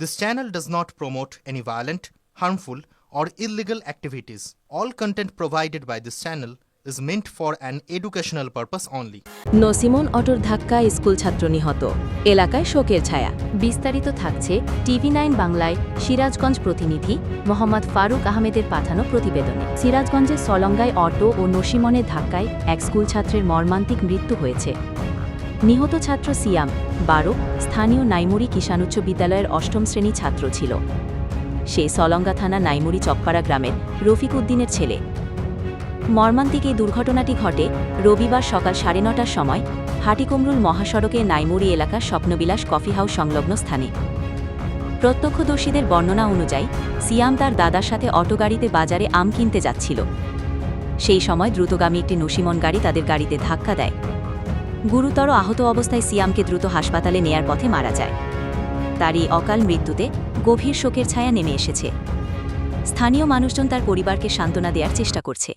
This channel does not promote any violent, harmful, or illegal activities. All content provided by this channel is meant for an educational purpose only. Nosimon অটোর ধাক্কায় school ছাত্র নিহত, এলাকায় শোকের ছায়া। বিস্তারিত থাকছে টিভি9 বাংলায় সিরাজগঞ্জ প্রতিনিধি মোহাম্মদ ফারুক আহমেদের পাঠানো প্রতিবেদনে। সিরাজগঞ্জের সলঙ্গায় অটো ও নসিমনের ধাক্কায় এক স্কুল ছাত্রের মর্মান্তিক মৃত্যু হয়েছে। নিহত ছাত্র সিয়াম 12 স্থানীয় নাইমুরি কিষাণ উচ্চ বিদ্যালয়ের অষ্টম শ্রেণী ছাত্র ছিল। সে সলঙ্গা থানা নাইমুরি চকপাড়া গ্রামের রফিক উদ্দিনের ছেলে। মর্মান্তিক এই দুর্ঘটনাটি ঘটে রবিবার সকাল 9:30টার সময় হাটিকুমরুল মহাসড়কে নাইমুরি এলাকার স্বপ্নবিলাস কফি হাউস সংলগ্ন স্থানে। প্রত্যক্ষদর্শীদের বর্ণনা অনুযায়ী সিয়াম তার দাদার সাথে অটো গাড়িতে বাজারে আম কিনতে যাচ্ছিল। সেই সময় দ্রুতগামী একটি নসিমন গাড়ি তাদের গাড়িতে ধাক্কা দেয়। গুরুতর আহত অবস্থায় সিয়ামকে দ্রুত হাসপাতালে নেয়ার পথে মারা যায়। তার এই অকাল মৃত্যুতে গভীর শোকের ছায়া নেমে এসেছে। স্থানীয় মানুষজন তার পরিবারকে সান্ত্বনা দেওয়ার চেষ্টা করছে।